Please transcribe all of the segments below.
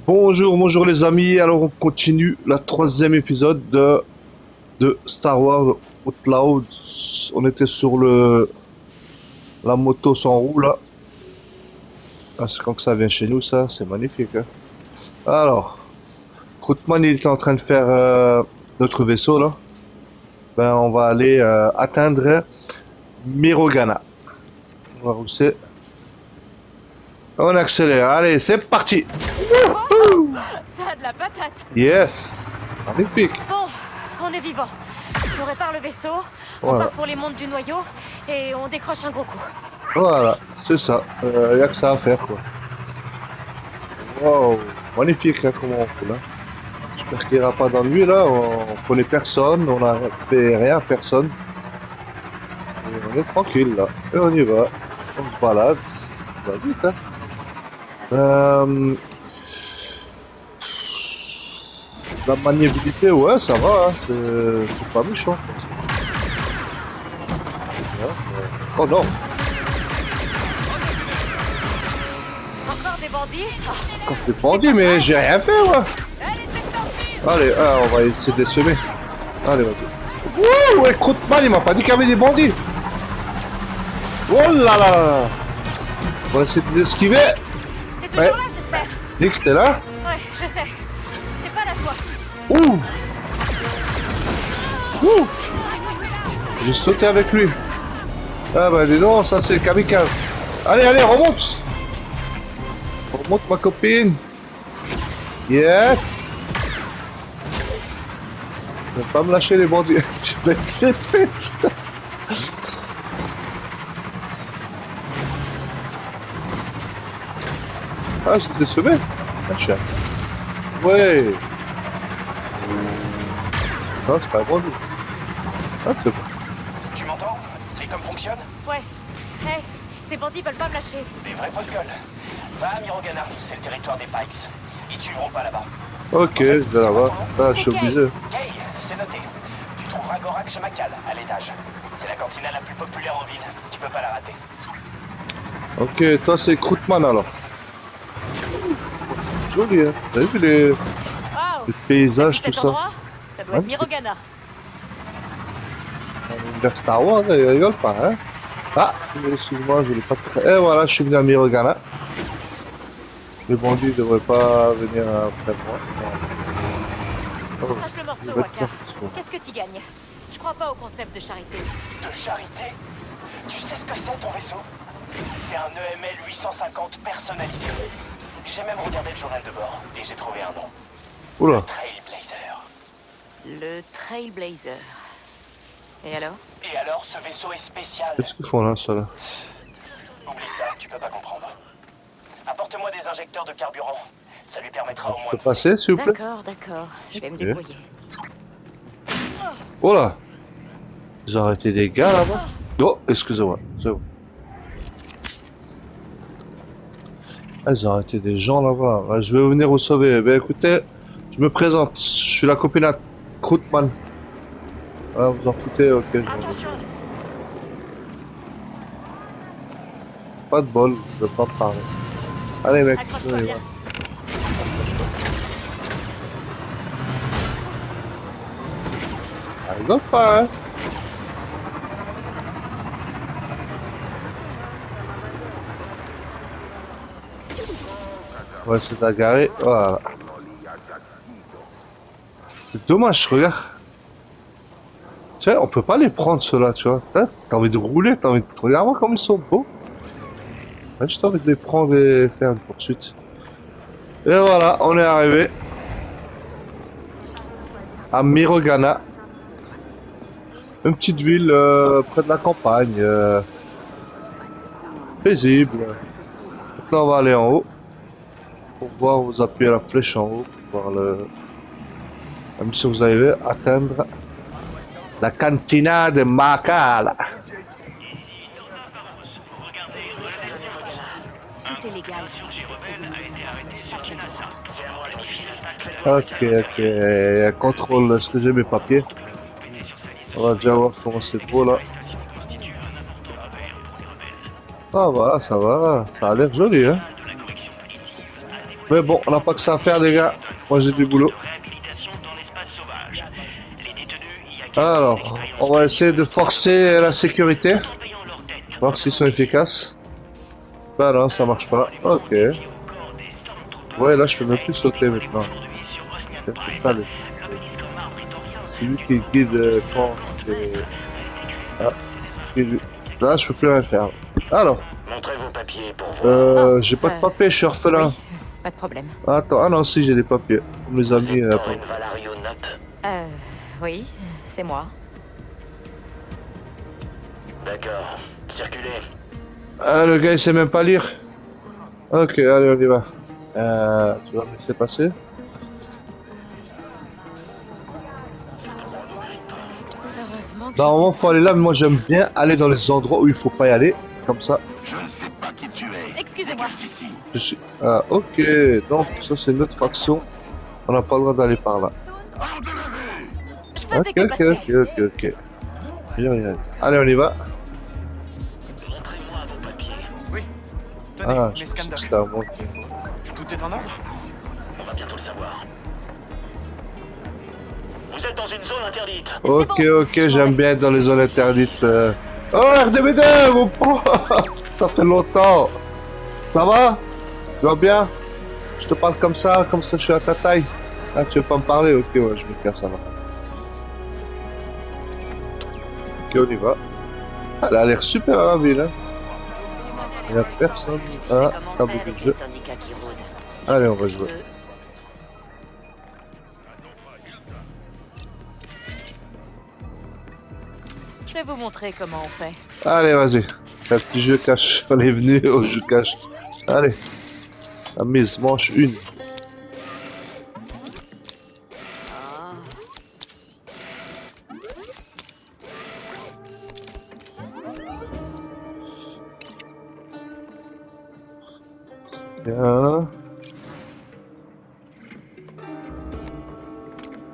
Bonjour, bonjour les amis. Alors on continue la troisième épisode de Star Wars Outlaws. On était sur la moto sans roue là. Ah, c'est quand que ça vient chez nous ça, c'est magnifique. Hein. Alors, Croutman il est en train de faire notre vaisseau là. Ben on va aller atteindre Mirogana. On va voir où c'est. On accélère. Allez, c'est parti. Ça a de la patate. Yes, magnifique. Bon, on est vivant. Je répare le vaisseau, on Voilà. part pour les montes du noyau et on décroche un gros coup. Voilà, c'est ça. Y a que ça à faire quoi. Wow, magnifique là, comment on roule. Hein. J'espère qu'il n'y aura pas d'ennui là. On connaît personne, on n'a fait rien à personne. Et on est tranquille là. Et on y va. On se balade. Ça va vite, hein. La maniabilité, ouais, ça va. Hein. C'est pas méchant. Oh non, Encore des bandits. quand t'es bandit, mais j'ai rien fait, moi. Allez, c'est sorti. Allez, on va essayer de les semer. Allez, vas-y. Wouh, ouais, Croutman, il m'a pas dit qu'il y avait des bandits. Oh là là là. On va essayer de les esquiver. T'es toujours Ouais. là, j'espère. Nix, t'es là? Ouais, je sais. C'est pas la joie. Ouh. Ouh. J'ai sauté avec lui. Ah bah dis donc, ça c'est le kamikaze. Allez, allez, remonte. Remonte ma copine. Yes. Ne pas me lâcher les bandits. Je vais être CP. Ah, c'était semé. Ah, chat. Ouais. Non, c'est pas un bandit. Ah, c'est bon. Tu m'entends? Les coms fonctionnent? Ouais. Hey, ces bandits veulent pas me lâcher. Des vrais potes gueules. Va à Mirogana, c'est le territoire des Pikes. Ils tueront pas là-bas. Ok, je vais là-bas. Ah, je suis obligé. Kay, c'est noté. Tu trouveras Gorak chez Macal, à l'étage. C'est la cantina la plus populaire en ville. Tu peux pas la rater. Ok, toi c'est Croutman alors. Joli, hein. T'as vu les Waouh. paysages, tout Cet ça? endroit, ça doit être Mirogana. Vers Star Wars, il rigole pas, hein. Ah, excuse-moi, je voulais pas te... Et voilà, je suis venu à Mirogana. Les bandits devraient pas venir après moi. Oh, Crache le morceau, je vais être Waka. fort, Qu'est-ce que tu gagnes? Je crois pas au concept de charité. De charité? Tu sais ce que c'est ton vaisseau? C'est un EML 850 personnalisé. J'ai même regardé le journal de bord et j'ai trouvé un nom. Oula, Trailblazer. Le Trailblazer. Et alors? Et alors, ce vaisseau est spécial. qu'est-ce qu'ils font là, ça là? Oublie ça, tu peux pas comprendre. Apporte-moi des injecteurs de carburant. Ça lui permettra au Je moins peux de... passer, s'il vous plaît? D'accord, d'accord. Je vais me Ok. débrouiller. Oh là! Ils ont arrêté des gars là-bas? Oh, excusez-moi, c'est bon. Ah, ils ont arrêté des gens là-bas. Ah, je vais venir vous sauver. Ben écoutez, je me présente. Je suis la copine à Croutman. Ah, vous en foutez? Ok, je vais. Attention. Pas de bol, je vais pas me parler. Allez mec, Accroche-toi on y va. bien. Ah, rigole pas, hein? Ouais, c'est agarré. Voilà. C'est dommage, regarde. Tu sais, on peut pas les prendre ceux-là, tu vois. T'as envie de rouler, t'as envie de... Regarde-moi comme ils sont beaux. Ouais, j'ai envie de les prendre et faire une poursuite. Et voilà, on est arrivé. À Mirogana. Une petite ville près de la campagne. Paisible. Maintenant, on va aller en haut. Pour voir, vous appuyez la flèche en haut. Pour voir la mission que vous arrivez à atteindre. La cantina de Macal. Tout est légal. C'est ce que vous me dites. Ok. Contrôle, est-ce que j'ai mes papiers? On va déjà voir comment c'est beau là. Ah voilà, ça va. Ça a l'air joli, hein. Mais bon, on n'a pas que ça à faire, les gars. Moi, j'ai du boulot. Alors, on va essayer de forcer la sécurité. Voir s'ils sont efficaces. Bah non, ça marche pas. Ok. Ouais, là, je peux même plus sauter maintenant. C'est ça, c'est lui qui guide quand... Ah, là, je peux plus rien faire. Alors, Montrez vos papiers pour voir. j'ai pas de papier, je suis orphelin. Oui, pas de problème. Attends, ah non, si, j'ai des papiers. Mes amis... Corinne Valario Nop. Oui, c'est moi. D'accord. Circulez. Ah, le gars, il sait même pas lire. Ok, allez, on y va. Tu vas me laisser passer? Heureusement que Normalement, faut aller là, mais moi, j'aime bien aller dans les endroits où il faut pas y aller. Comme ça. Je ne sais pas qui tu es. Excusez-moi. D'ici. Je suis... Ah, ok. Donc, ça, c'est une autre faction. On n'a pas le droit d'aller par là. Je faisais Ok, que ok, passer. ok. Bien, bien. Allez, on y va. Montrez-moi vos papiers. Oui. Tenez, Ah, mes je scans pense que doc. c'était un bon. Tout est en ordre? On va bientôt le savoir. Vous êtes dans une zone interdite. Ok, bon. ok, j'aime bien être dans les zones interdites. Oh, RDBD, mon pote. Ça fait longtemps. Ça va? Tu vas bien? Je te parle comme ça je suis à ta taille. Ah, tu veux pas me parler? Ok, ouais, je me casse alors. Ok, on y va. Elle a l'air super à la ville, hein. Il y a personne. Ah, tableau de jeu. Allez, on va jouer. Je vais vous montrer comment on fait. Allez, vas-y. Un petit jeu cache. On est venu au jeu cache. Allez. La mise, manche une. Bien.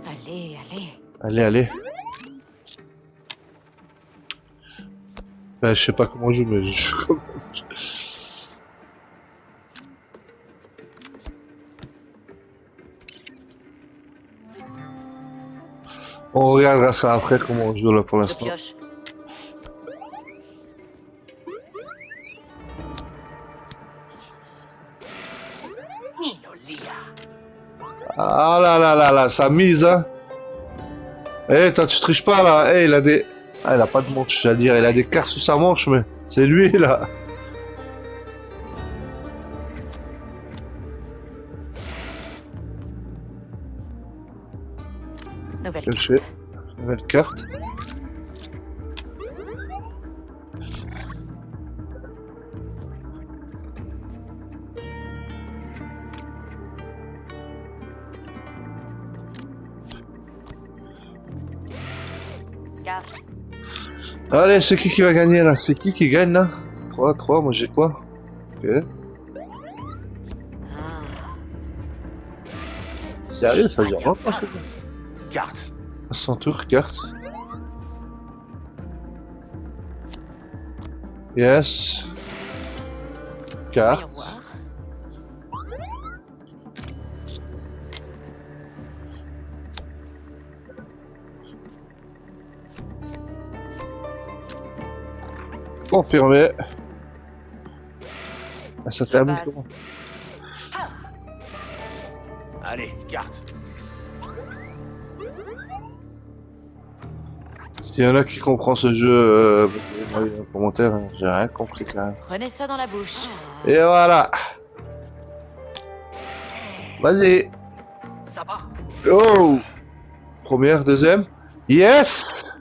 Allez, allez. Allez, allez. Ben, je sais pas comment on joue, mais je joue comme on regardera ça après comment on joue là pour Je l'instant. pioche. Ah là là là là, ça mise hein. Eh, toi tu triches pas là. Eh, il a des... Ah, il a pas de manche, à dire. Il a des cartes sous sa manche, mais c'est lui là. Nouvelle Piocher. carte. Nouvelle carte. Carte. Allez, c'est qui va gagner là? C'est qui gagne là? 3, moi j'ai quoi? Ok. Sérieux, ça dure longtemps c'est bon. Carte. À son tour, carte. Yes. Voyons Carte. voir. Confirmé. Ah, ça termine passe. comment? Allez, carte. S'il y en a qui comprend ce jeu, mettez-moi un commentaire, hein. J'ai rien compris quand même. Prenez ça dans la bouche. Et voilà. Vas-y. Ça va. Oh. Première, deuxième. Yes.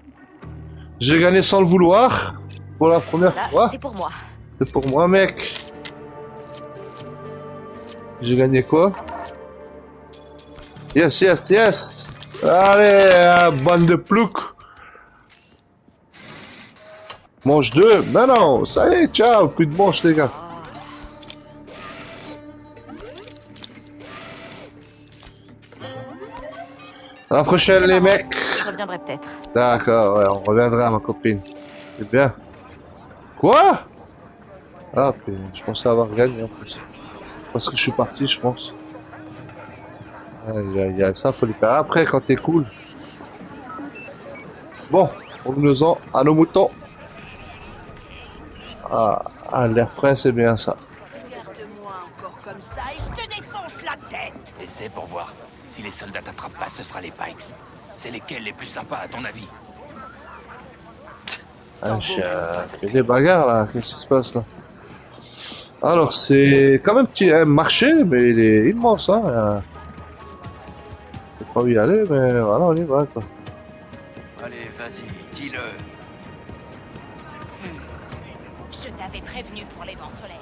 J'ai gagné sans le vouloir. Pour la première Ça, fois. c'est pour moi. C'est pour moi, mec. J'ai gagné quoi? Yes, yes, yes. Allez, bande de ploucs. Manche 2. Mais non, ça y est, ciao. Plus de manche, les gars. À la prochaine, les mecs. Je reviendrai peut-être. D'accord, ouais, on reviendra, ma copine. C'est bien. Quoi? Ah, puis je pensais avoir gagné en plus. Parce que je suis parti, je pense. Aïe, aïe, aïe, ça faut le faire après quand t'es cool. Bon, revenons-en à nos moutons. L'air frais, c'est bien ça. Regarde-moi encore comme ça et je te défonce la tête. Essaie pour voir. Si les soldats t'attrapent pas, ce sera les Pikes. C'est lesquels les plus sympas à ton avis? Il y a des bagarres là, qu'est-ce qui se passe là? Alors, c'est quand même un marché, mais il est immense, hein. Je sais pas où y aller, mais voilà, on y va, quoi. Allez, vas-y, dis-le. Je t'avais prévenu pour les vents solaires.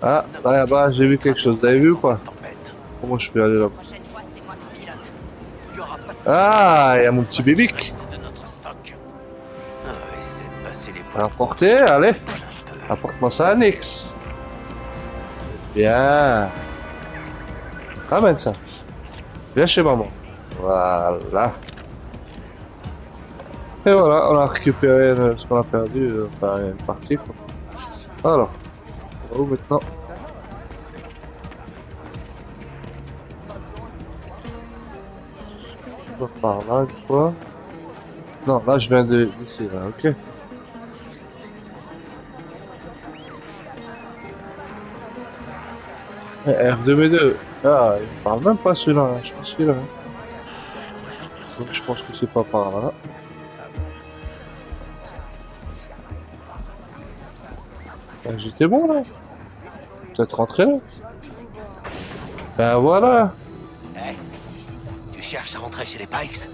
Ah, là-bas, j'ai vu quelque chose. Vous avez vu ou quoi? Comment je peux aller là? La prochaine fois, c'est moi qui pilote. Il y aura pas de Ah, il y a mon petit bébic. reste de notre stock. Ah, essaie de passer les À points. apporter, allez. Par ici. Apporte-moi ça à Nix. Bien. Ramène ça. Viens chez maman. Voilà. Et voilà, on a récupéré ce qu'on a perdu, enfin une partie quoi. Alors, on va où maintenant? Je vais par là une fois. Non, là je viens d'ici là, ok. R2B2. Ah, il parle même pas celui-là, hein. Je pense qu'il est là. Donc je pense que c'est pas par là. J'étais bon là. Peut-être rentrer là. Ben voilà. Hey, tu cherches à rentrer chez les Pikes?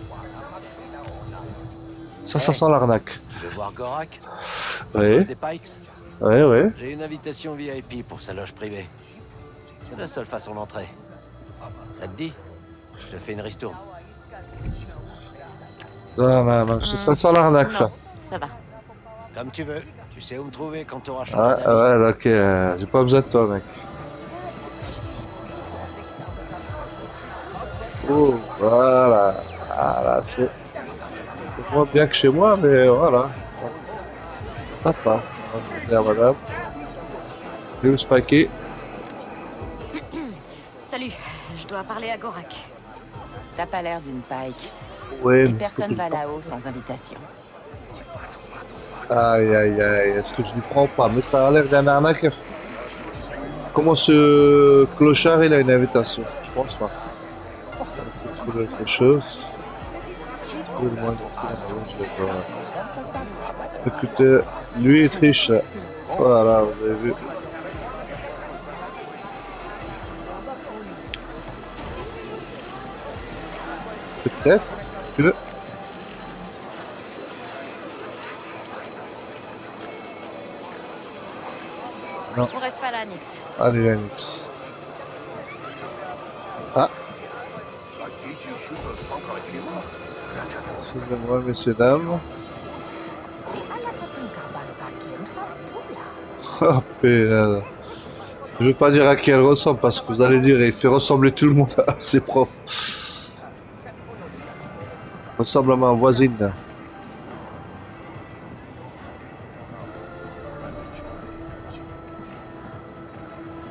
Ça sent l'arnaque. Tu veux voir Gorak? Oui, Des Pikes? oui. J'ai une invitation VIP pour sa loge privée. C'est la seule façon d'entrer. Ça te dit? Je te fais une ristourne. Non, ça sent l'arnaque ça. Non, ça va. Comme tu veux. Tu sais où me trouver quand t'auras changé Ouais, d'avis. ouais, ok, j'ai pas besoin de toi mec. Oh, voilà. Ah là, c'est moins bien que chez moi, mais voilà. Ça passe. On va dire madame. Il est où ce paquet? Salut, je dois parler à Gorak. T'as pas l'air d'une Pike. Ouais, Et mais personne faut va que je- là-haut sans invitation. Aïe, aïe, aïe, est-ce que je lui prends pas? Mais ça a l'air d'un arnaqueur. Comment ce clochard il a une invitation? Je pense pas. On va essayer de trouver autre chose. Trouver le moyen de rentrer dans la loge, je vais voir. Écoutez, lui il triche. Voilà, vous avez vu. Peut-être que... On reste pas là, Nix. Allez, Lennox. Ah, excusez-moi, messieurs, dames. Oh, punaise. Je veux pas dire à qui elle ressemble parce que vous allez dire, il fait ressembler tout le monde à ses profs. Ressemble à ma voisine.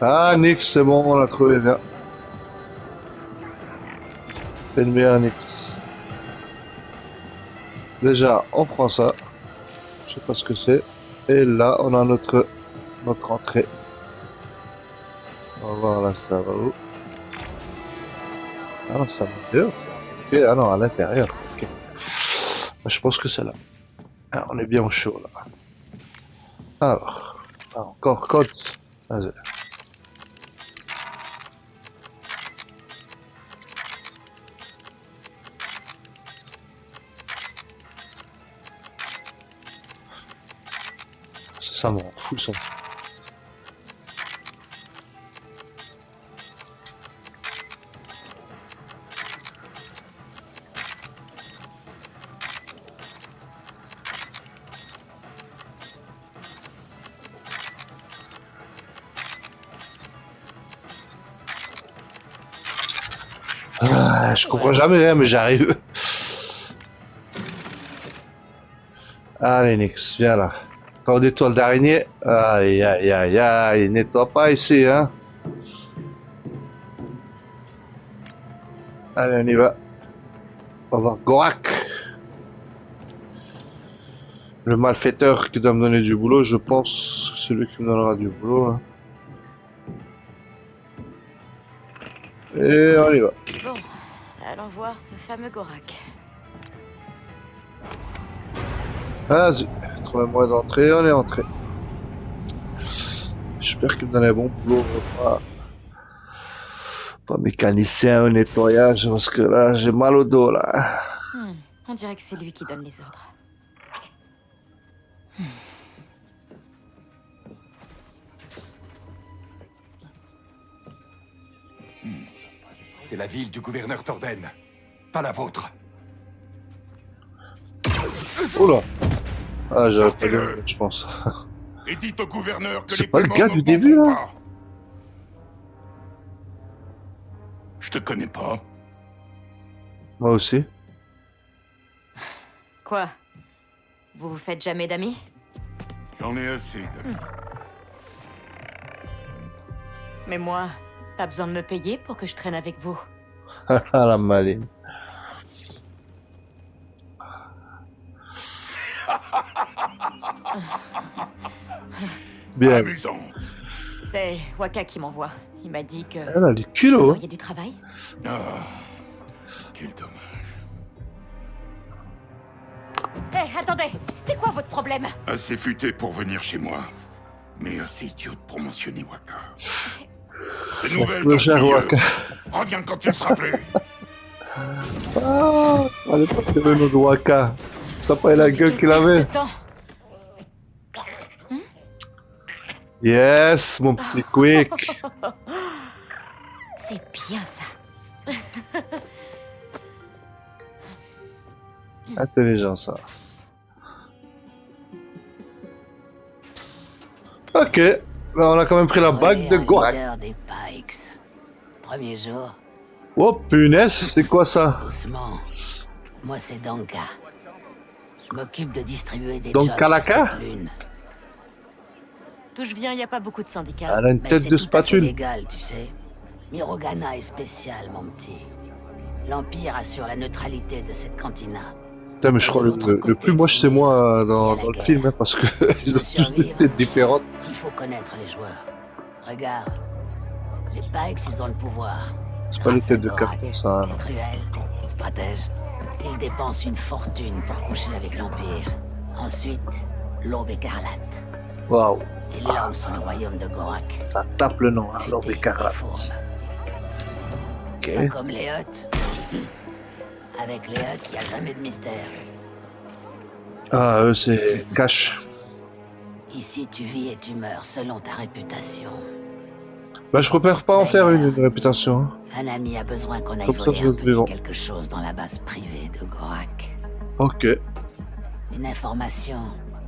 Ah, Nix, c'est bon, on l'a trouvé bien. C'est une meilleure Nix. Déjà, on prend ça. Je sais pas ce que c'est. Et là, on a notre entrée. On va voir là, ça va où? Ah non, c'est à l'intérieur. Ok, ah non, à l'intérieur. Ok. Je pense que c'est là. Ah, on est bien au chaud là. Alors, encore code. Vas-y. Ça me rend fou ça. Ah, je comprends jamais rien, mais j'arrive. Allez, Nix, viens là. Encore des toiles d'araignée. Aïe, aïe, aïe, aïe, nettoie pas ici, hein. Allez, on y va. On va voir Gorak. Le malfaiteur qui doit me donner du boulot, je pense. Celui qui me donnera du boulot. Hein. Et on y va. Bon, allons voir ce fameux Gorak. Vas-y, trouve un moyen d'entrée, on est entré. J'espère qu'il me donne un bon boulot. Pas mécanicien ou nettoyage, parce que là, j'ai mal au dos, là. On dirait que c'est lui qui donne les ordres. C'est la ville du gouverneur Torden, pas la vôtre. Oula. Ah, j'aurais pas dû, Sortez-le. je pense. Et dites au gouverneur que C'est les pas le paiements gars du début, n'augmenteront là pas. Je te connais pas. Moi aussi. Quoi? Vous vous faites jamais d'amis? J'en ai assez d'amis. Mais moi, pas besoin de me payer pour que je traîne avec vous. Ah, la maline. Bien. Amusante. C'est Waka qui m'envoie. Il m'a dit que Elle a les vous kilos. auriez du travail. Ah, quel dommage. Hé, attendez! C'est quoi votre problème? Assez futé pour venir chez moi, mais assez idiot pour mentionner Waka. Des nouvelles Le dans ce cher milieu. Waka. Reviens quand tu ne seras plus. Ah, à l'époque, il y avait notre Waka. T'as pas eu la gueule qu'il avait? Yes, mon petit quick. C'est bien ça. Intelligent, ça. Ok. Ben, on a quand même pris la bague de Gorak. Leader des Pikes. Premier jour, Oh, punaise, c'est quoi ça? doucement. Moi, c'est Danka. Je m'occupe de distribuer des Danka jobs sur Laka cette lune. D'où je viens, il n'y a pas beaucoup de syndicats. Elle a une Mais tête c'est de tout à fait spatule. légal, tu sais. Mirogana est spécial, mon petit. L'Empire assure la neutralité de cette cantina. Putain, mais je crois le plus moche, c'est moi dans le film, hein, parce que ils ont tous des têtes différentes. Il faut connaître les joueurs. Regarde. Les Pikes, ils ont le pouvoir. C'est pas les Grâce à têtes de Gorak. carton, ça. Non. Cruel, stratège. Il dépense une fortune pour coucher avec l'Empire. Ensuite, l'Aube écarlate. Waouh, Il lance sur le royaume de Gorak. ça tape le nom, hein, Futé l'orbe et écarlate. fourbe. Ok. Pas comme les Hutt. Avec les Hutt, il n'y a jamais de mystère. Ah, eux, c'est cash. Ici, tu vis et tu meurs selon ta réputation. Bah, je préfère pas en faire une réputation. Hein. Un ami a besoin qu'on aille Comme ça, voler je un reste vivant. petit quelque chose dans la base privée de Gorak. Ok. Une information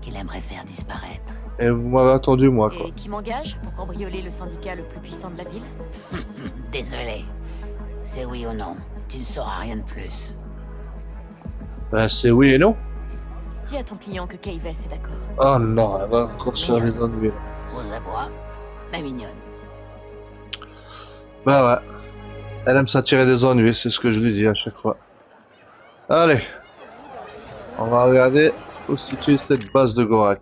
qu'il aimerait faire disparaître. Et vous m'avez attendu, moi, quoi. Et qui m'engage pour cambrioler le syndicat le plus puissant de la ville? Désolé. C'est oui ou non. Tu ne sauras rien de plus. Bah, c'est oui et non. Dis à ton client que Kayves est d'accord. Oh non, elle va encore se faire les ennuis. Aux abois, mais mignonne. Bah ouais. Elle aime s'attirer des ennuis, c'est ce que je lui dis à chaque fois. Allez. On va regarder où se situe cette base de Gorak.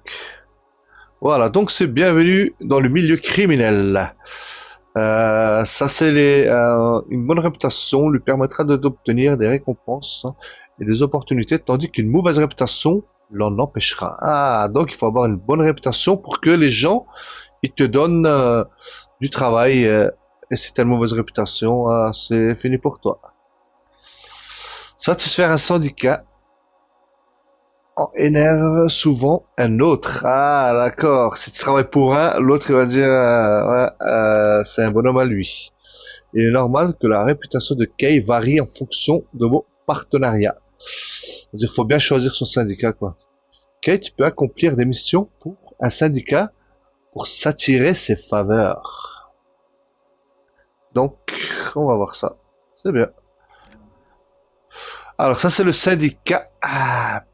Voilà, donc c'est bienvenue dans le milieu criminel. Ça c'est une bonne réputation lui permettra d'obtenir des récompenses et des opportunités, tandis qu'une mauvaise réputation l'en empêchera. Ah, donc il faut avoir une bonne réputation pour que les gens ils te donnent du travail. Et si t'as une mauvaise réputation, c'est fini pour toi. Satisfaire un syndicat en énerve souvent un autre. Ah, d'accord. Si tu travailles pour un, l'autre il va dire ouais, c'est un bonhomme à lui. Il est normal que la réputation de Kay varie en fonction de vos partenariats. C'est-à-dire, faut bien choisir son syndicat, quoi. Kate peut accomplir des missions pour un syndicat pour s'attirer ses faveurs. Donc, on va voir ça. C'est bien. Alors, ça, c'est le syndicat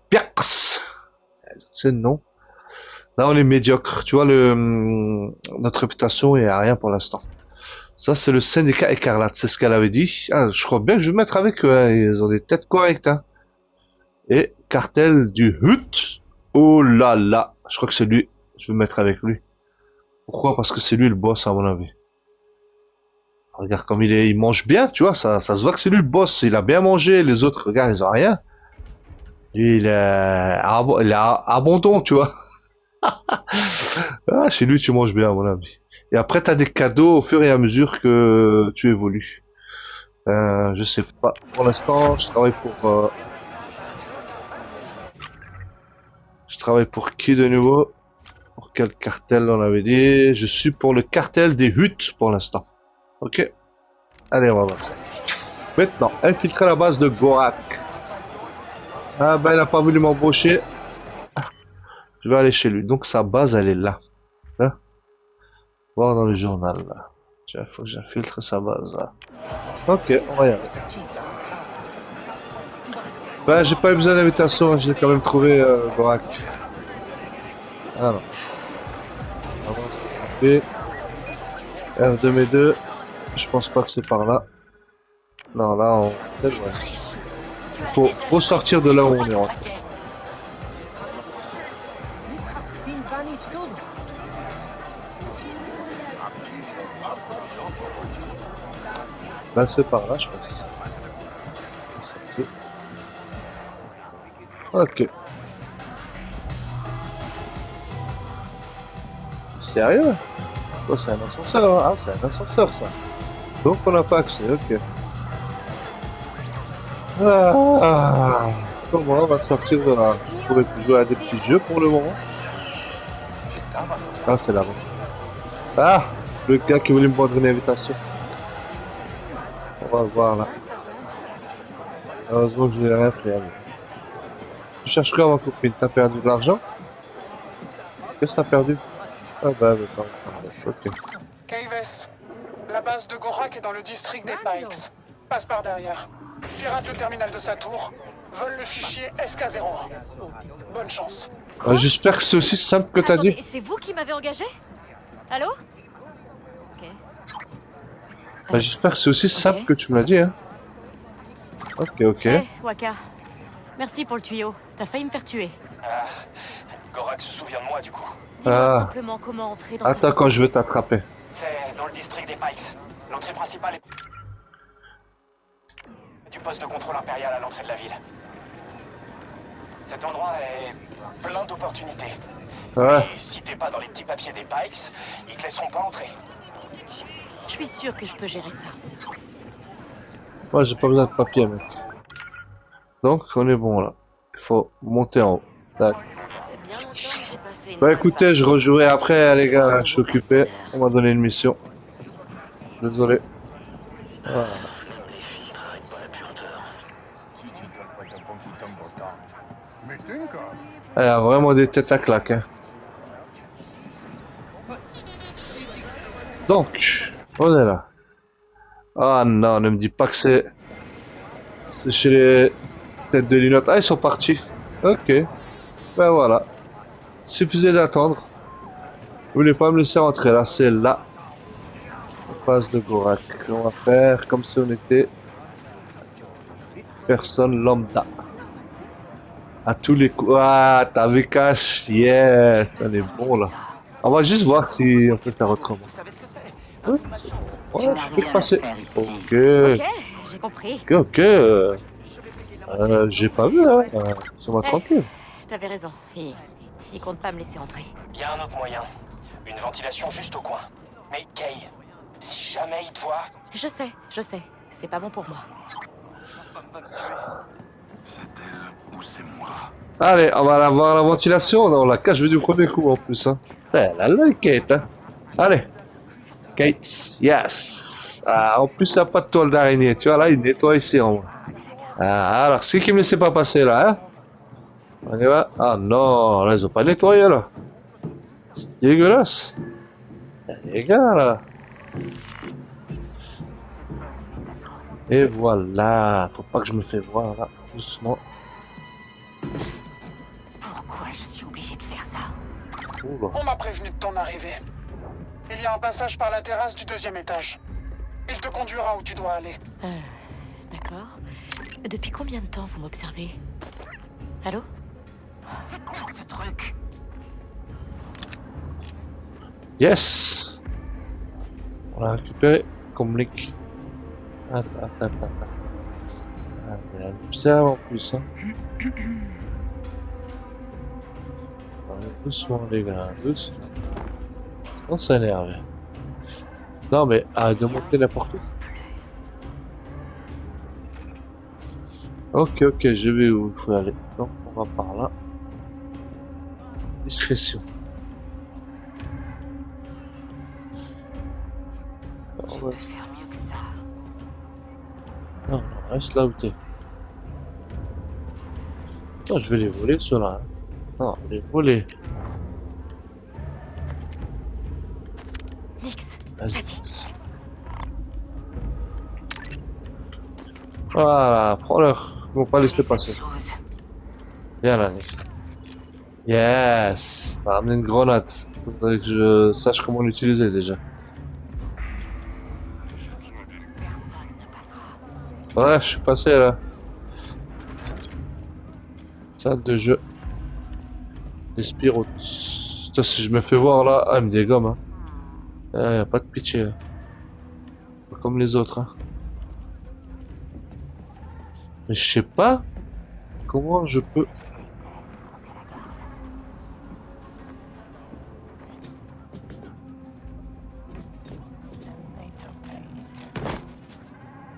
Piax. C'est le nom. Là, on est médiocre. Tu vois, notre réputation est à rien pour l'instant. Ça, c'est le syndicat écarlate, c'est ce qu'elle avait dit. Ah, je crois bien que je vais mettre avec eux, hein. Ils ont des têtes correctes, hein. Et cartel du Hut. Oh là là. Je crois que c'est lui. Je vais me mettre avec lui. Pourquoi? Parce que c'est lui le boss, à mon avis. Regarde comme il mange bien, tu vois. Ça se voit que c'est lui le boss. Il a bien mangé. Les autres, regarde, ils ont rien. Lui, il est abondant, tu vois. Ah, chez lui, tu manges bien, à mon avis. Et après, t'as des cadeaux au fur et à mesure que tu évolues. Je sais pas. Pour l'instant, je travaille pour... Je travaille pour qui de nouveau? Pour quel cartel on avait dit? Je suis pour le cartel des Huttes pour l'instant. Ok. Allez, on va voir ça. Maintenant, infiltrer la base de Gorak. Ah ben, il a pas voulu m'embaucher. Je vais aller chez lui. Donc sa base, elle est là. Là. Voir dans le journal, là. Tiens, faut que j'infiltre sa base, là. Ok, on va y aller. Ben, j'ai pas eu besoin d'invitation, hein. Je l'ai quand même trouvé, Gorak. Ah non. Et R2M2, je pense pas que c'est par là. Non, là, on... Faut sortir de là où on est rentré. Là, c'est par là, je pense. Ok. Sérieux? Oh, c'est un ascenseur, hein? Ah, c'est un ascenseur, ça. Donc, on n'a pas accès, ok. Ah, comment on va sortir de là? Je pourrais plus jouer à des petits jeux pour le moment. Ah, c'est là. Ah, le gars qui voulait me prendre une invitation. On va voir là. Heureusement que je n'ai rien pris. Tu cherches quoi, ma copine? T'as perdu de l'argent? Qu'est-ce que t'as perdu? Ah bah, attends. Ok. Kaives, la base de Gorak est dans le district des Pikes. Passe par derrière. Pirate le terminal de sa tour. Vole le fichier SK01. Bonne chance. J'espère que c'est aussi simple que t'as dit. C'est vous qui m'avez engagé? Allô? Ok. J'espère que c'est aussi simple que tu me l'as dit, hein. Ok. Hey, Waka. Merci pour le tuyau. T'as failli me faire tuer. Gorak se souvient de moi, du coup. Dis-moi simplement comment entrer dans Attends, quand je vais t'attraper. C'est dans le district des Pikes. L'entrée principale est... du poste de contrôle impérial à l'entrée de la ville. Cet endroit est plein d'opportunités. Ouais. Et si t'es pas dans les petits papiers des Pikes, ils te laisseront pas entrer. Je suis sûr que je peux gérer ça. Moi, j'ai pas besoin de papier, mec. Donc, on est bon, là. Il faut monter en haut. Tac. Bah écoutez, je rejouerai après, les gars, là, je suis occupé. On m'a donné une mission. Désolé. Voilà. Il y a vraiment des têtes à claque, hein. Donc, on est là. Ah non, ne me dis pas que c'est chez les têtes de linotte. Ah, ils sont partis. Ok. Ben voilà. Suffisait d'attendre. Vous voulez pas me laisser rentrer là, c'est là. On passe de Gorak. On va faire comme si on était personne lambda. À tous les coups. Ah, t'avais cash. Yes, on est bon là. On va juste voir si on peut faire autrement. Vous savez ce que c'est? Ouais, je peux passer. Ok. Ok, j'ai compris. Ok. J'ai pas vu là. Ça va tranquille. T'avais raison. Il compte pas me laisser entrer. Il y a un autre moyen. Une ventilation juste au coin. Mais Kay, si jamais il te voit... Je sais. C'est pas bon pour moi. C'est elle ou c'est moi? Allez, on va avoir la ventilation. On la cache du premier coup en plus. Hein. Elle a le Kate. Hein. Allez. Kate, yes. Ah, en plus, il n'y a pas de toile d'araignée. Tu vois, là, il nettoie ici en haut. Ah, alors, c'est qui me laissait pas passer là, hein? On y va. Ah non, là, ils ont pas nettoyé là. C'est dégueulasse. Les gars, là. Et voilà. Faut pas que je me fais voir là. Doucement. Pourquoi je suis obligé de faire ça? Oula. On m'a prévenu de ton arrivée. Il y a un passage par la terrasse du 2e étage. Il te conduira où tu dois aller. D'accord. Depuis combien de temps vous m'observez? Allô? C'est quoi ce truc? Yes! On l'a récupéré comme Link. Attends. Ah, mais elle observe en plus, hein. Allez, doucement les gars, doucement. On s'énerve. Non mais arrête de monter n'importe où. Ok, je vais où il faut aller. Donc on va par là. Discrétion. On va... Faire mieux que ça. Non, reste là où t'es. Non, je vais les voler ceux-là. Hein. Non, les voler. Nix, Vas-y. vas-y. Voilà, prends-leur. Ils vont pas laisser passer. Chose. Viens là, Nix. Yes! On va ramener une grenade. Faudrait que je sache comment l'utiliser déjà. Ouais, je suis passé là. Salle de jeu. Espiro. Putain, si je me fais voir là, ah, elle me dégomme. Hein. Y a pas de pitié. Hein. Pas comme les autres. Hein. Mais je sais pas comment je peux.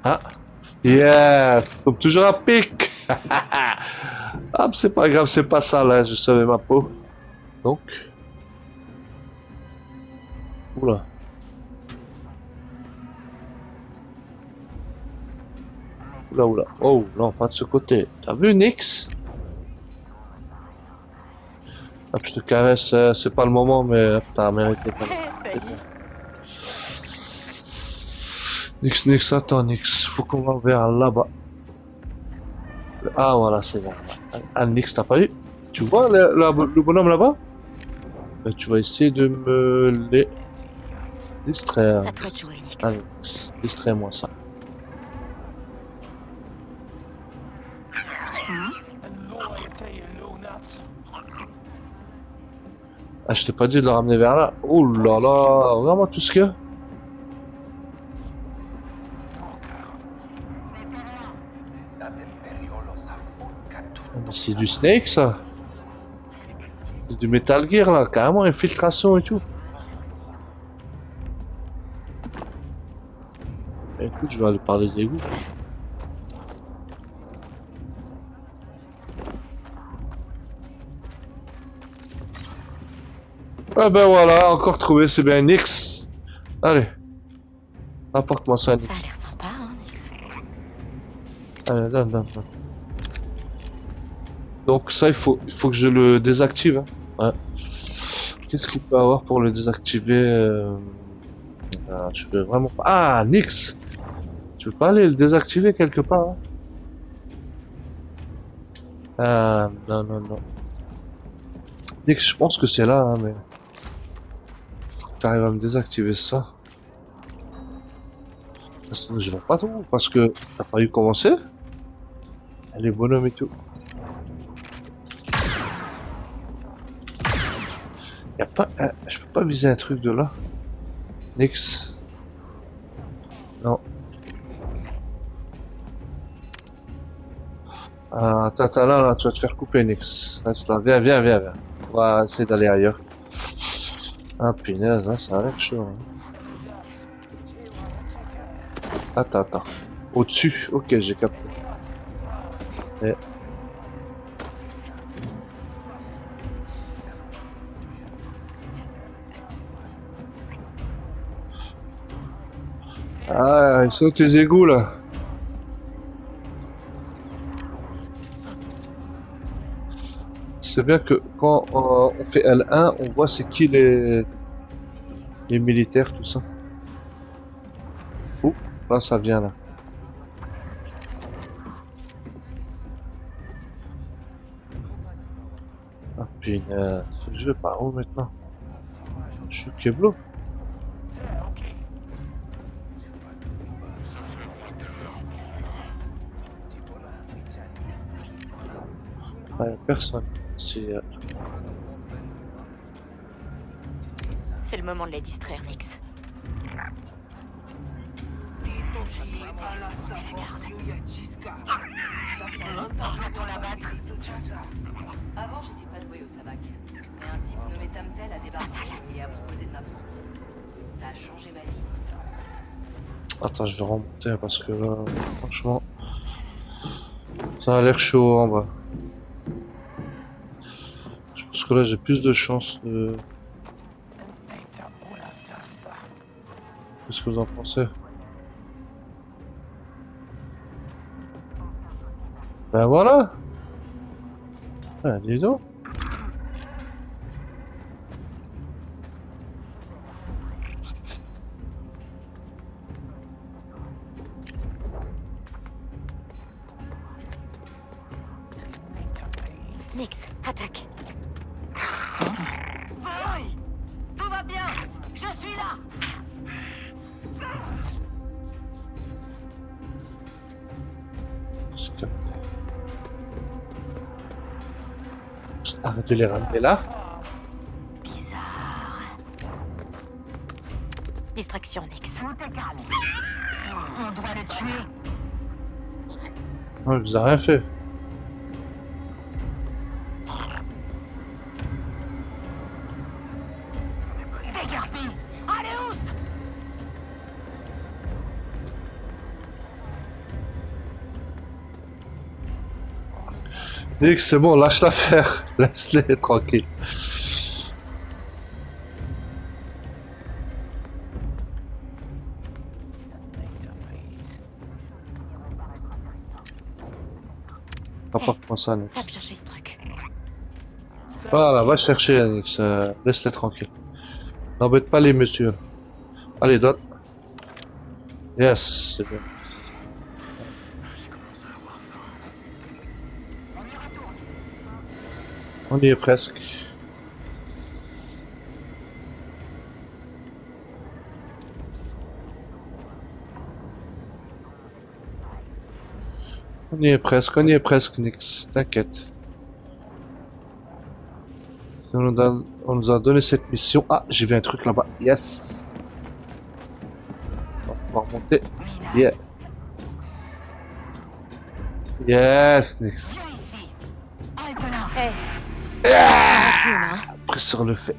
Ah, yes, tombe toujours à pic. Ah, c'est pas grave, c'est pas ça là, je savais ma peau. Donc, oula. Oula. Oh non, pas de ce côté. T'as vu Nix? Hop, je te caresse, c'est pas le moment, mais hop, t'as mérité. Salut. Nix, attends, Nix, faut qu'on va vers là-bas. Ah, voilà, c'est vers là. Ah, Nix, t'as pas vu? Tu vois le bonhomme là-bas? Ben, tu vas essayer de me les distraire. À toi de jouer, Nix. Allez, distrais-moi ça. Ah, je t'ai pas dit de le ramener vers là. Oh là là, regarde-moi tout ce qu'il y a. Mais c'est du Snake ça. C'est du Metal Gear là, carrément infiltration et tout. Écoute, je vais aller par les égouts. Ah ben voilà, encore trouvé, c'est bien Nix. Allez. Apporte-moi ça, Nix. Ça a l'air sympa, hein, Nix. Allez, donne. Donc ça, il faut que je le désactive. Hein. Ouais. Qu'est-ce qu'il peut avoir pour le désactiver je peux vraiment pas... Ah, Nix. Tu veux pas aller le désactiver quelque part hein? Ah, non. Nix, je pense que c'est là, hein, mais... Faut que t'arrives à me désactiver ça. Sinon, je vois pas trop, parce que t'as pas eu commencer. Les bonhommes et tout. Y'a pas... je peux pas viser un truc de là. Nix. Non. Ah, attends, là, tu vas te faire couper, Nix. Reste là, viens. On va essayer d'aller ailleurs. Ah, punaise, hein, ça a l'air chaud. Hein. Attends. Au-dessus, ok, j'ai capté. Et... Ah, ils sont tes égouts là. C'est bien que quand on fait L1, on voit c'est qui les militaires, tout ça. Oh, là ça vient là. Ah punaise, je vais par où maintenant? Je suis Keblo. Ouais, personne. C'est... C'est le moment de les distraire, Nix. Avant, j'étais pas doué au sabac. Mais un type nommé Tamtel a débarqué et a proposé de m'apprendre. Ça a changé ma vie. Attends, je vais remonter parce que là, franchement, ça a l'air chaud en bas. Je pense que là, j'ai plus de chances de... Qu'est-ce que vous en pensez? Ben voilà! Ah, dis donc! Nix, attaque. Oui, tout va bien. Je suis là. Arrête de les ramener là. Distraction, Nix. On doit le tuer. Ouais, il vous a rien fait. Dégarpis. Allez, oust. Nix, c'est bon, lâche l'affaire. Laisse-les tranquilles. Apporte-moi ça, Nix. Va me chercher ce truc. Voilà, va chercher, Nix. Laisse-les tranquilles. N'embête pas les messieurs. Allez, donne. Yes, c'est bien. On y est presque. On y est presque, Nix. T'inquiète. On nous a donné cette mission. Ah, j'ai vu un truc là-bas. Yes. On va remonter. Yeah. Yes, Nix. Hé. Hein. Après sur le fait.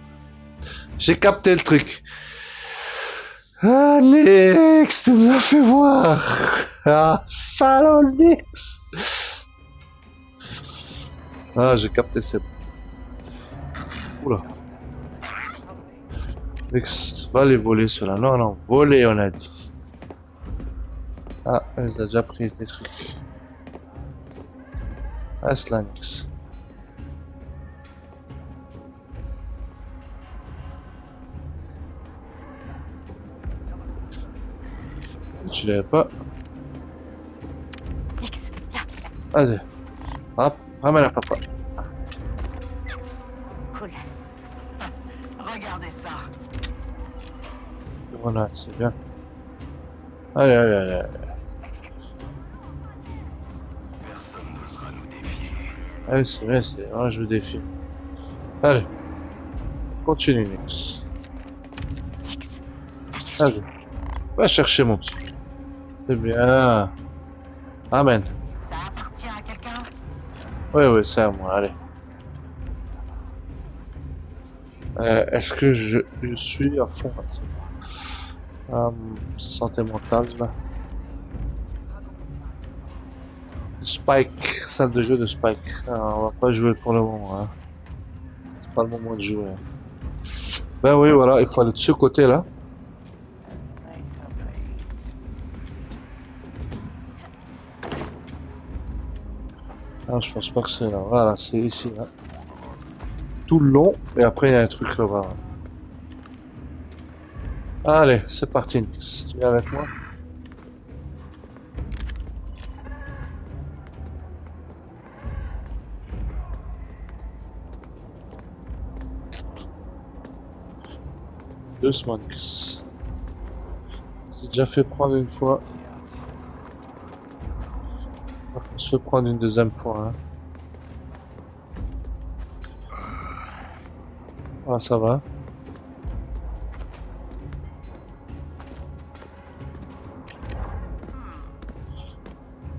J'ai capté le truc. Ah, Nix, tu nous as fait voir. Ah, salaud, Nix. Ah, j'ai capté, c'est bon. Oula. Nix, va les voler ceux-là. Non, non, voler, on a dit. Ah, elle a déjà pris des trucs. Reste là, Nix. Tu l'avais pas. Nix, là. Vas-y. Hop, ramène à papa. Cool. Regardez ça. Voilà, c'est bien. Allez, allez, allez, allez. Allez, c'est bien, c'est un jeu défi. Allez. Continue, Nix. Nix, va chercher. Vas-y. Va chercher mon petit. C'est bien. Amen. Ça appartient à quelqu'un? Oui, oui, c'est à moi, allez. Est-ce que je suis à fond là, santé mentale là. Spike, salle de jeu de Spike. Alors, on va pas jouer pour le moment. Hein. C'est pas le moment de jouer. Hein. Ben oui, voilà, il faut aller de ce côté là. Ah, je pense pas que c'est là. Voilà, c'est ici là. Tout le long, et après il y a un truc là-bas. Allez, c'est parti, Nix. Tu viens avec moi? Doucement, Nix. J'ai déjà fait prendre une fois. On se fait prendre une deuxième fois. Hein. va, ça va.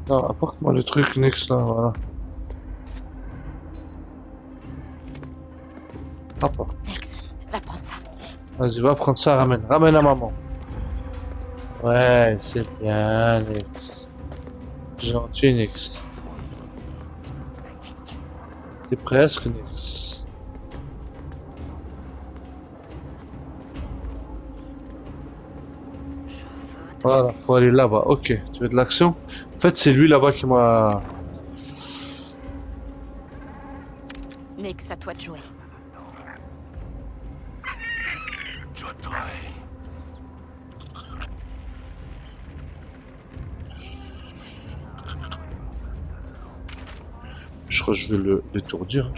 Non, apporte-moi le truc Nix là, voilà. Apporte. Nex, va prendre ça. Vas-y, va prendre ça, ramène. Ramène à maman. Ouais, c'est bien, Nix. Gentil, Nix. T'es presque, Nix. Voilà, faut aller là-bas. Ok, tu veux de l'action? En fait, c'est lui là-bas qui m'a... Nex, à toi de jouer. Je crois que je vais l'étourdir.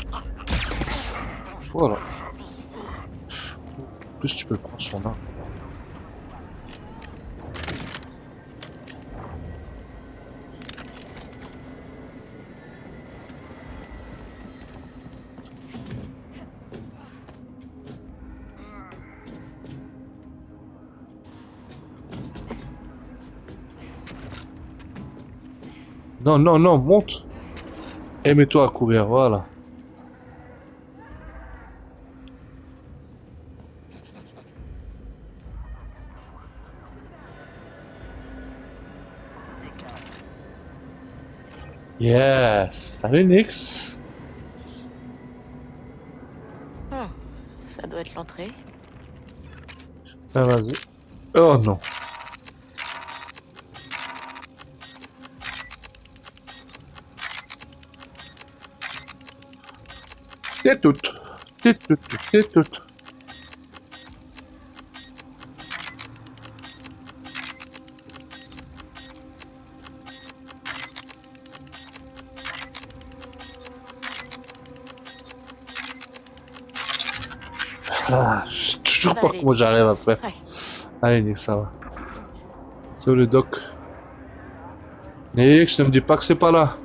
Voilà. En plus, tu peux prendre son arme. Non, non, non, monte. Et mets-toi à couvert, voilà. Yes. Salut, Nix. Ça doit être l'entrée. Ben, vas-y. Oh non. C'est tout. C'est tout. C'est tout. Ah, je sais toujours Ça pas va aller. comment j'arrive à faire. Ouais. Allez, Nick, ça va. C'est où le doc? Nick, ne me dis pas que c'est pas là.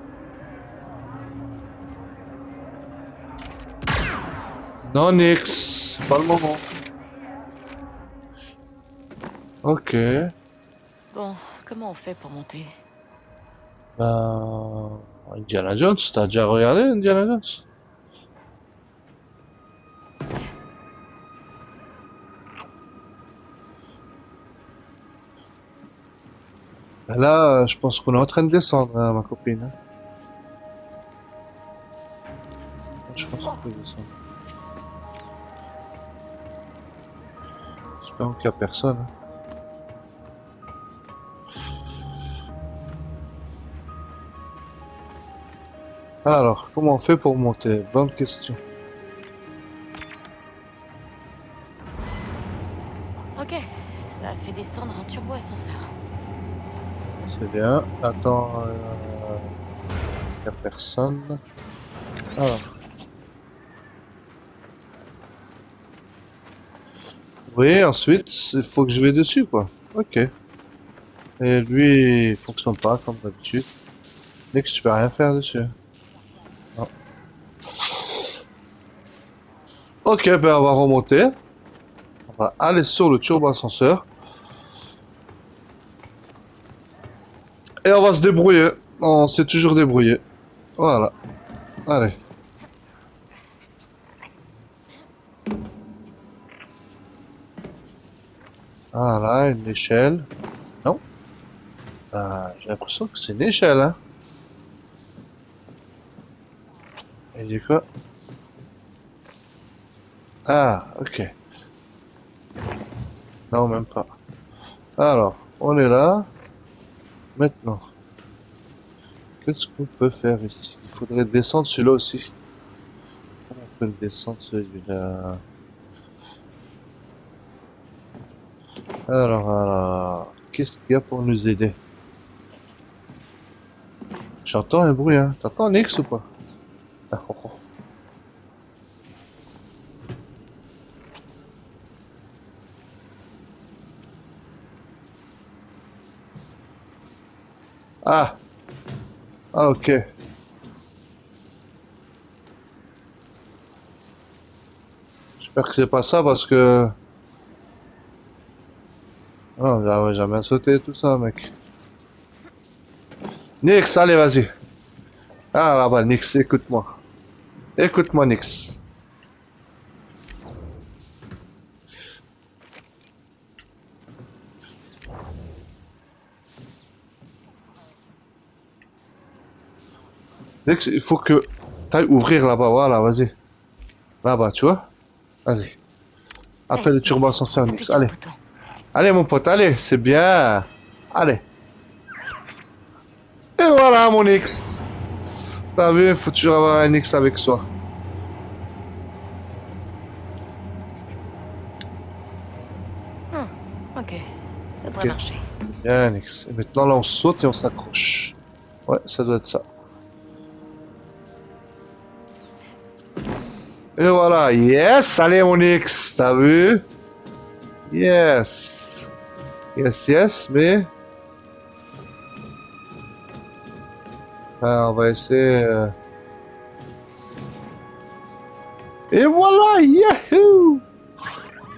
Non, Nick, c'est pas le moment. Ok. Bon, comment on fait pour monter? Ben... Indiana Jones, t'as déjà regardé Indiana Jones? Ben là, je pense qu'on est en train de descendre, hein, ma copine. Hein. Je pense qu'on peut descendre. J'espère qu'il n'y a personne. Hein. Alors, comment on fait pour monter? Bonne question. Ok, ça a fait descendre un turbo-ascenseur. C'est bien. Attends, y a personne. Alors. Oui, ensuite, il faut que je vais dessus, quoi. Ok. Et lui, il fonctionne pas, comme d'habitude. Dès que tu peux rien faire dessus. Non. Ok, ben on va remonter. On va aller sur le turbo-ascenseur. Et on va se débrouiller. On s'est toujours débrouillé. Voilà. Allez. Voilà, une échelle. Non. J'ai l'impression que c'est une échelle, hein. Et du coup... Ah, ok. Non, même pas. Alors, on est là. Maintenant. Qu'est-ce qu'on peut faire ici? Il faudrait descendre celui-là aussi. Comment on peut le descendre celui-là? Alors, qu'est-ce qu'il y a pour nous aider? J'entends un bruit, hein. T'entends Nix ou pas? Ah, oh, oh. Ah, ah, ok. Je J'espère que c'est pas ça parce que... Non, j'avais jamais sauté tout ça, mec. Nix, allez, vas-y. Ah là-bas, Nix, écoute-moi. Écoute-moi, Nix. Nix, il faut que tu ailles ouvrir là-bas, voilà, vas-y. Là-bas, tu vois? Vas-y. Appelle le turbo ascenseur, appuie Nix, sur ce allez. bouton. Allez, mon pote, allez, c'est bien. Allez. Et voilà, mon Nix. T'as vu, faut toujours avoir un Nix avec soi. Ok, ça devrait Ok. marcher. Bien, Nix. Et maintenant, là, on saute et on s'accroche. Ouais, ça doit être ça. Et voilà, yes, allez, mon Nix, t'as vu? Yes. Yes, yes, mais... Ah, on va essayer... Et voilà, yahoo!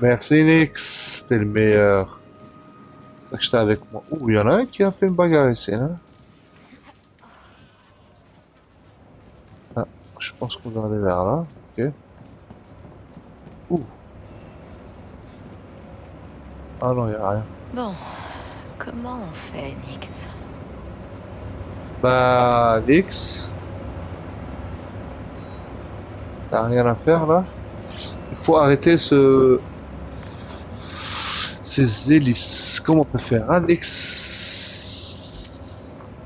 Merci, Nix, t'es le meilleur. C'est que j'étais avec moi. Ouh, il y en a un qui a fait une bagarre ici, hein? Ah, je pense qu'on doit aller vers là, ok. Ouh. Ah non, il n'y a rien. Bon, comment on fait, Nix? Bah, Nix. T'as rien à faire là? Il faut arrêter ces hélices. Comment on peut faire, hein, Nix?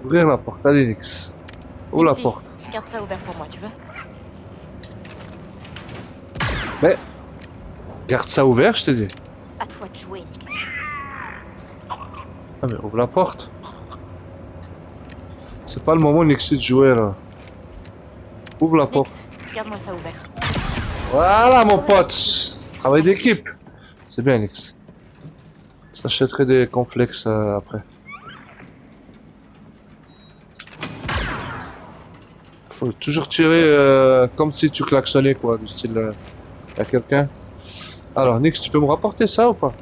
Ouvrir la porte, allez, Nix. Ouvre la Nixie, porte. garde ça ouvert pour moi, tu veux? Mais, garde ça ouvert, je t'ai dit. À toi de jouer, Nixie. Ah, mais ouvre la porte. C'est pas le moment, Nixie, de jouer là. Ouvre la porte. Nix, garde-moi ça ouvert. Voilà, mon pote. Travail d'équipe. C'est bien, Nix. J'achèterai des complexes après. Faut toujours tirer comme si tu klaxonnais, quoi, du style à quelqu'un. Alors, Nix, tu peux me rapporter ça ou pas?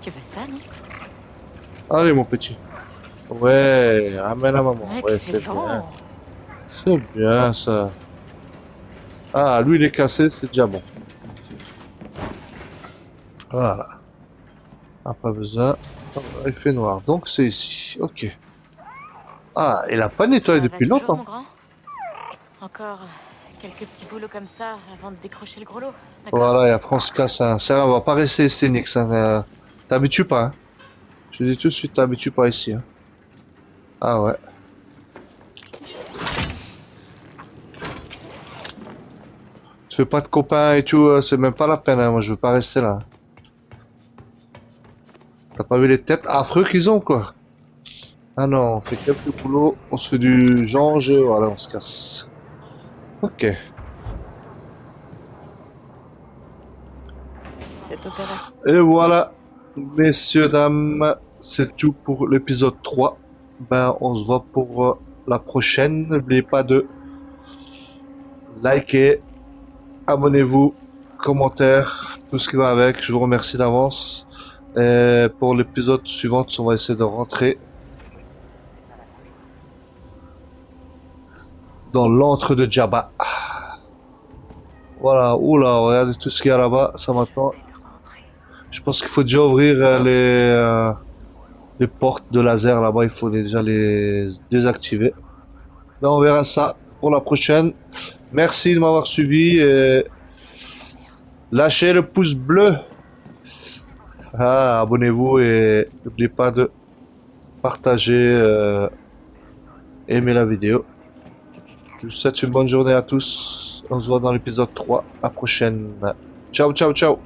Tu veux ça, Nix? Allez, mon petit. Ouais, amène à maman. Ouais, c'est Excellent. bien. C'est bien, ça. Ah, lui, il est cassé, c'est déjà bon. Voilà. Ah, pas besoin. Oh, il fait noir, donc c'est ici. Ok. Ah, il a pas nettoyé Ça va depuis toujours, longtemps. mon grand? Encore quelques petits boulots comme ça avant de décrocher le gros lot, d'accord? Voilà, et après on se casse. Hein. Ça, on va pas rester ici, Nix. Hein. T'habitues pas. Hein. Je te dis tout de suite, t'habitues pas ici. Hein. Ah ouais. Tu fais pas de copains et tout, c'est même pas la peine. Hein. Moi, je veux pas rester là. T'as pas vu les têtes affreux qu'ils ont, quoi. Ah non, on fait quelques boulots, on se fait du genre jeu, voilà, on se casse. Ok. Cette opération. Et voilà, messieurs, dames, c'est tout pour l'épisode 3. Ben, on se voit pour la prochaine. N'oubliez pas de liker, abonnez-vous, commentaire, tout ce qui va avec. Je vous remercie d'avance. Et pour l'épisode suivant, on va essayer de rentrer dans l'antre de Jabba. Voilà, oula, regardez tout ce qu'il y a là-bas, ça maintenant. Je pense qu'il faut déjà ouvrir les portes de laser là-bas, il faut déjà les désactiver. Là, on verra ça pour la prochaine. Merci de m'avoir suivi et lâchez le pouce bleu. Ah, abonnez-vous et n'oubliez pas de partager, aimer la vidéo. Je vous souhaite une bonne journée à tous. On se voit dans l'épisode 3. À la prochaine. Ciao, ciao, ciao.